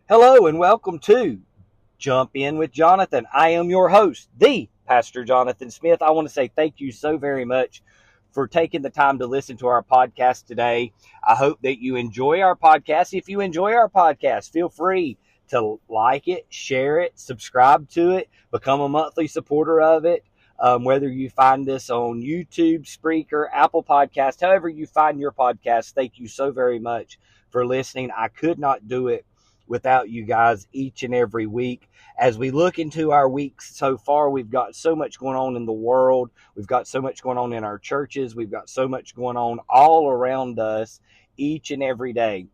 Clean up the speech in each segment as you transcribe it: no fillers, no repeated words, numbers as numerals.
Hello and welcome to Jump In with Jonathan. I am your host, the Pastor Jonathan Smith. I want to say thank you so very much for taking the time to listen to our podcast today. I hope that you enjoy our podcast. If you enjoy our podcast, feel free to like it, share it, subscribe to it, become a monthly supporter of it. Whether you find this on YouTube, Spreaker, Apple Podcast, however you find your podcast, thank you so very much for listening. I could not do it without you guys each and every week. As we look into our weeks so far, we've got so much going on in the world. We've got so much going on in our churches. We've got so much going on all around us each and every day.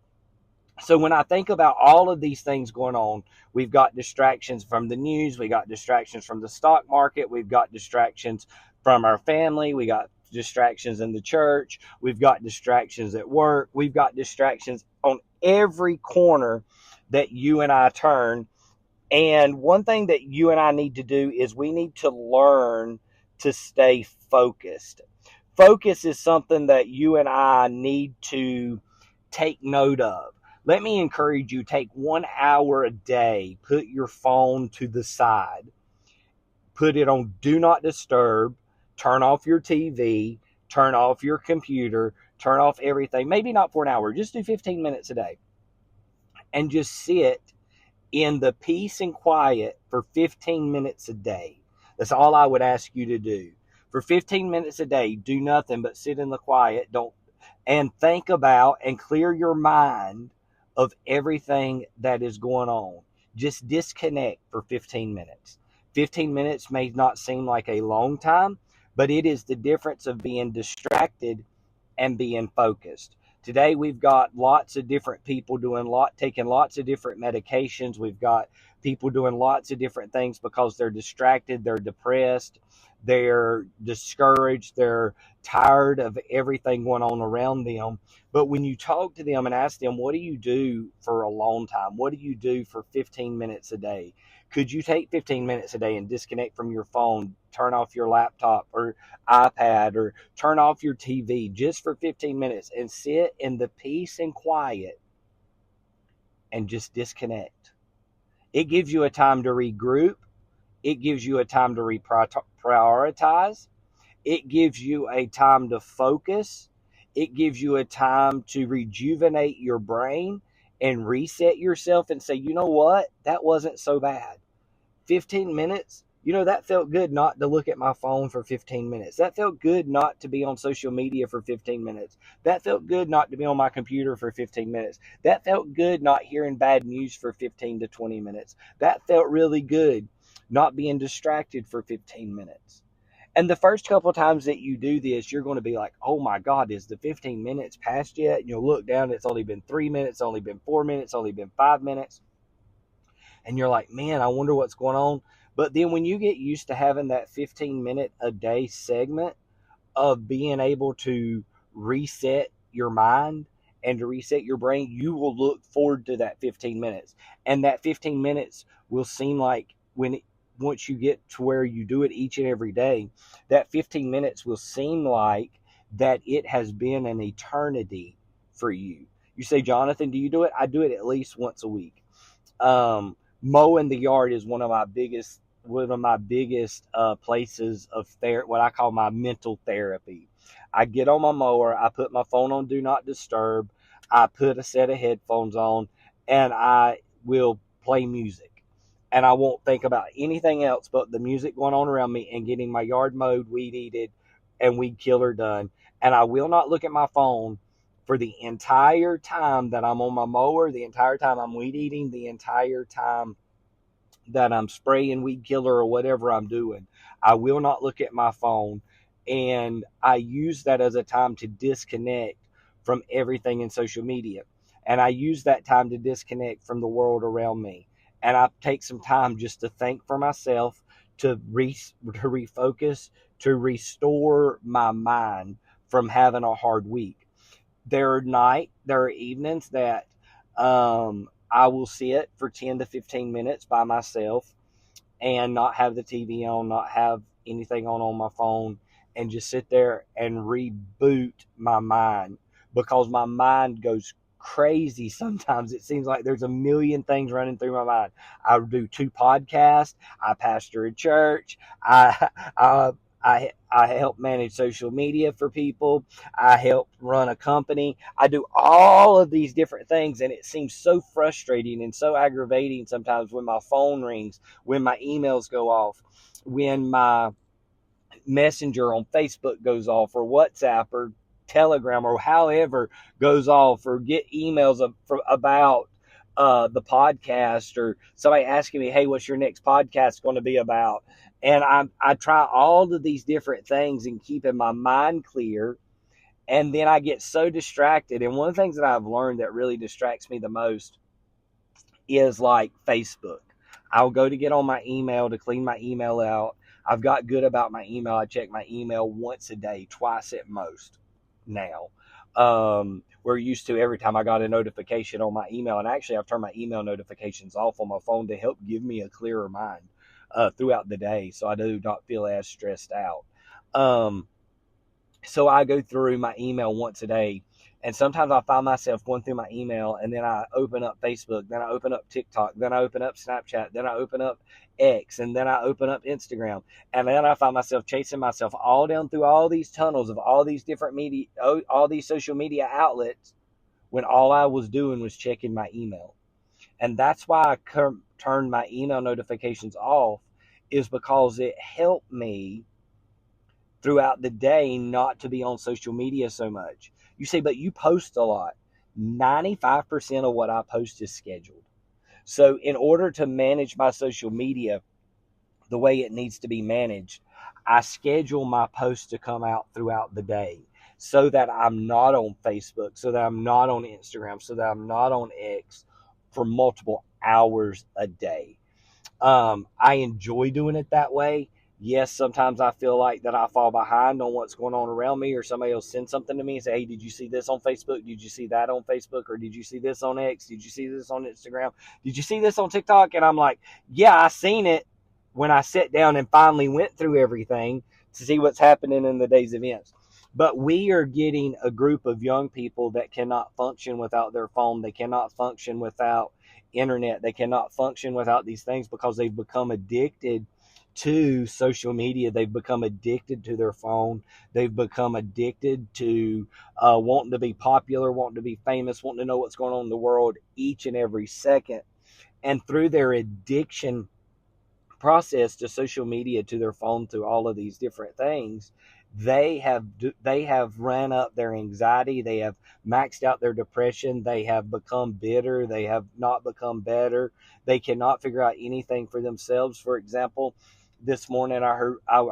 So when I think about all of these things going on, we've got distractions from the news. We got distractions from the stock market. We've got distractions from our family. We got distractions in the church. We've got distractions at work. We've got distractions on every corner that you and I turn. And one thing that you and I need to do is we need to learn to stay focused. Focus is something that you and I need to take note of. Let me encourage you, take 1 hour a day, put your phone to the side, put it on do not disturb, turn off your TV, turn off your computer, turn off everything. Maybe not for an hour, just do 15 minutes a day. And just sit in the peace and quiet for 15 minutes a day. That's all I would ask you to do. For 15 minutes a day, do nothing but sit in the quiet. And think about and clear your mind of everything that is going on. Just disconnect for 15 minutes. 15 minutes may not seem like a long time, but it is the difference of being distracted and being focused. Today we've got lots of different people taking lots of different medications. We've got people doing lots of different things because they're distracted, they're depressed, they're discouraged, they're tired of everything going on around them. But when you talk to them and ask them, what do you do for a long time? What do you do for 15 minutes a day? Could you take 15 minutes a day and disconnect from your phone, turn off your laptop or iPad, or turn off your TV just for 15 minutes and sit in the peace and quiet and just disconnect? It gives you a time to regroup. It gives you a time to prioritize. It gives you a time to focus. It gives you a time to rejuvenate your brain and reset yourself and say, you know what? That wasn't so bad. 15 minutes, that felt good not to look at my phone for 15 minutes. That felt good not to be on social media for 15 minutes. That felt good not to be on my computer for 15 minutes. That felt good not hearing bad news for 15 to 20 minutes. That felt really good not being distracted for 15 minutes. And the first couple of times that you do this, you're going to be like, oh my God, is the 15 minutes past yet? And you'll look down, it's only been 3 minutes, only been 4 minutes, only been 5 minutes. And you're like, man, I wonder what's going on. But then when you get used to having that 15-minute a day segment of being able to reset your mind and to reset your brain, you will look forward to that 15 minutes. And that 15 minutes will seem like once you get to where you do it each and every day, that 15 minutes will seem like that it has been an eternity for you. You say, Jonathan, do you do it? I do it at least once a week. Mowing the yard is one of my biggest places of what I call my mental therapy. I get on my mower, I put my phone on do not disturb, I put a set of headphones on, and I will play music. And I won't think about anything else but the music going on around me and getting my yard mowed, weed eated, and weed killer done. And I will not look at my phone for the entire time that I'm on my mower, the entire time I'm weed eating, the entire time that I'm spraying weed killer or whatever I'm doing. I will not look at my phone. And I use that as a time to disconnect from everything in social media. And I use that time to disconnect from the world around me. And I take some time just to think for myself, to refocus, to restore my mind from having a hard week. There are evenings that I will sit for 10 to 15 minutes by myself and not have the TV on, not have anything on my phone, and just sit there and reboot my mind, because my mind goes crazy sometimes. It seems like there's a million things running through my mind. I do 2 podcasts. I pastor a church. I, I, I help manage social media for people. I help run a company. I do all of these different things, and it seems so frustrating and so aggravating sometimes when my phone rings, when my emails go off, when my messenger on Facebook goes off, or WhatsApp or Telegram or however goes off, or get emails about the podcast, or somebody asking me, hey, what's your next podcast going to be about? And I try all of these different things and keeping my mind clear. And then I get so distracted. And one of the things that I've learned that really distracts me the most is like Facebook. I'll go to get on my email to clean my email out. I've got good about my email. I check my email once a day, twice at most now. We're used to every time I got a notification on my email. And actually, I've turned my email notifications off on my phone to help give me a clearer mind throughout the day, so I do not feel as stressed out. So I go through my email once a day, and sometimes I find myself going through my email, and then I open up Facebook, then I open up TikTok, then I open up Snapchat, then I open up X, and then I open up Instagram, and then I find myself chasing myself all down through all these tunnels of all these different media, all these social media outlets, when all I was doing was checking my email. And that's why I turned my email notifications off, is because it helped me throughout the day not to be on social media so much. You say, but you post a lot. 95% of what I post is scheduled. So in order to manage my social media the way it needs to be managed, I schedule my posts to come out throughout the day, so that I'm not on Facebook, so that I'm not on Instagram, so that I'm not on X for multiple hours a day. I enjoy doing it that way. Yes, sometimes I feel like that I fall behind on what's going on around me, or somebody will send something to me and say, hey, did you see this on Facebook? Did you see that on Facebook? Or did you see this on X? Did you see this on Instagram? Did you see this on TikTok? And I'm like, yeah, I seen it, when I sat down and finally went through everything to see what's happening in the day's events. But we are getting a group of young people that cannot function without their phone. They cannot function without internet. They cannot function without these things, because they've become addicted to social media. They've become addicted to their phone. They've become addicted to wanting to be popular, wanting to be famous, wanting to know what's going on in the world each and every second. And through their addiction process to social media, to their phone, to all of these different things, they have ran up their anxiety. They have maxed out their depression. They have become bitter. They have not become better. They cannot figure out anything for themselves. For example, this morning I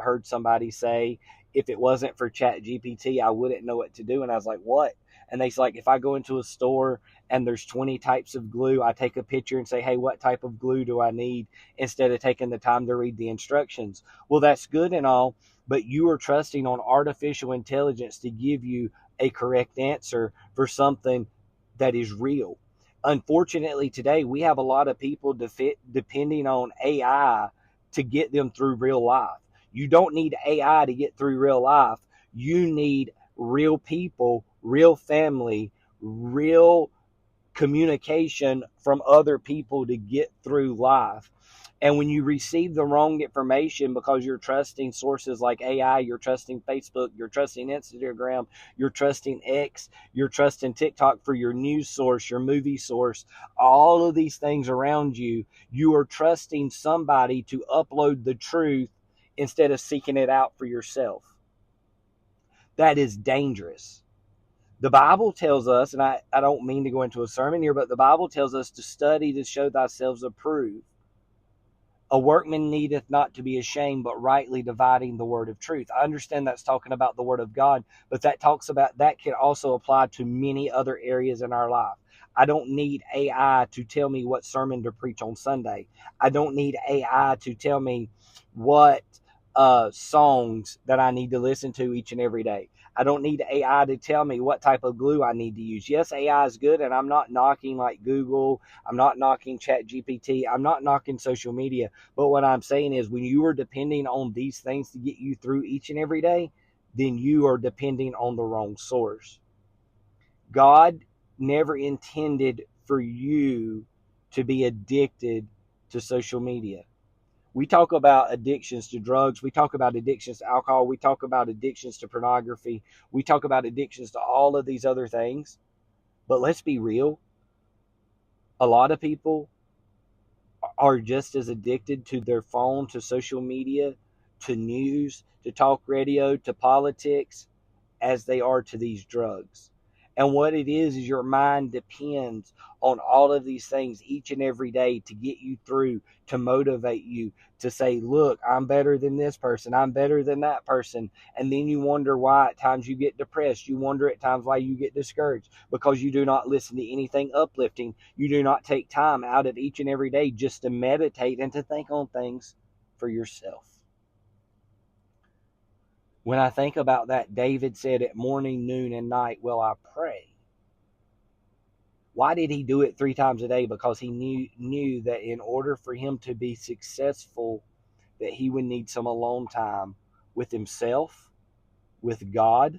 heard somebody say, if it wasn't for Chat GPT, I wouldn't know what to do. And I was like, what? And they's like, if I go into a store and there's 20 types of glue, I take a picture and say, hey, what type of glue do I need, instead of taking the time to read the instructions. Well, that's good and all, but you are trusting on artificial intelligence to give you a correct answer for something that is real. Unfortunately, today we have a lot of people depending on AI to get them through real life. You don't need AI to get through real life. You need real people, real family, real communication from other people to get through life. And when you receive the wrong information because you're trusting sources like AI, you're trusting Facebook, you're trusting Instagram, you're trusting X, you're trusting TikTok for your news source, your movie source, all of these things around you, you are trusting somebody to upload the truth instead of seeking it out for yourself. That is dangerous. The Bible tells us, and I don't mean to go into a sermon here, but the Bible tells us to study to show thyself approved. A workman needeth not to be ashamed, but rightly dividing the word of truth. I understand that's talking about the word of God, but that can also apply to many other areas in our life. I don't need AI to tell me what sermon to preach on Sunday. I don't need AI to tell me what songs that I need to listen to each and every day. I don't need AI to tell me what type of glue I need to use. Yes, AI is good, and I'm not knocking like Google. I'm not knocking Chat GPT. I'm not knocking social media. But what I'm saying is, when you are depending on these things to get you through each and every day, then you are depending on the wrong source. God never intended for you to be addicted to social media. We talk about addictions to drugs. We talk about addictions to alcohol. We talk about addictions to pornography. We talk about addictions to all of these other things. But let's be real. A lot of people are just as addicted to their phone, to social media, to news, to talk radio, to politics, as they are to these drugs. And what it is your mind depends on all of these things each and every day to get you through, to motivate you, to say, look, I'm better than this person, I'm better than that person. And then you wonder why at times you get depressed. You wonder at times why you get discouraged, because you do not listen to anything uplifting. You do not take time out of each and every day just to meditate and to think on things for yourself. When I think about that, David said, at morning, noon, and night will I pray. Why did he do it 3 times a day? Because he knew that in order for him to be successful, that he would need some alone time with himself, with God,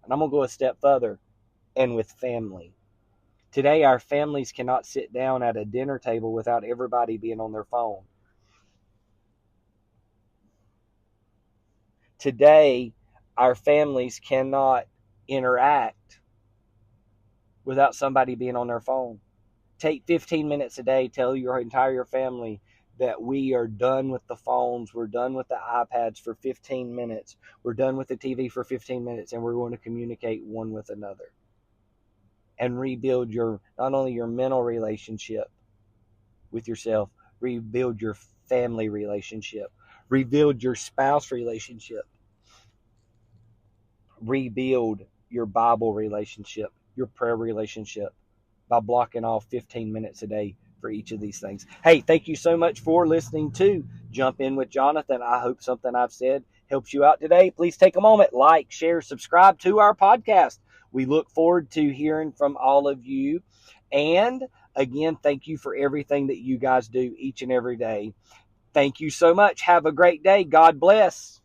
and I'm going to go a step further, and with family. Today, our families cannot sit down at a dinner table without everybody being on their phone. Today, our families cannot interact without somebody being on their phone. Take 15 minutes a day, tell your entire family that we are done with the phones, we're done with the iPads for 15 minutes, we're done with the TV for 15 minutes, and we're going to communicate one with another. And rebuild not only your mental relationship with yourself, rebuild your family relationship, rebuild your spouse relationship, rebuild your Bible relationship, your prayer relationship, by blocking off 15 minutes a day for each of these things. Hey, thank you so much for listening to Jump In with Jonathan. I hope something I've said helps you out today. Please take a moment, like, share, subscribe to our podcast. We look forward to hearing from all of you. And again, thank you for everything that you guys do each and every day. Thank you so much. Have a great day. God bless.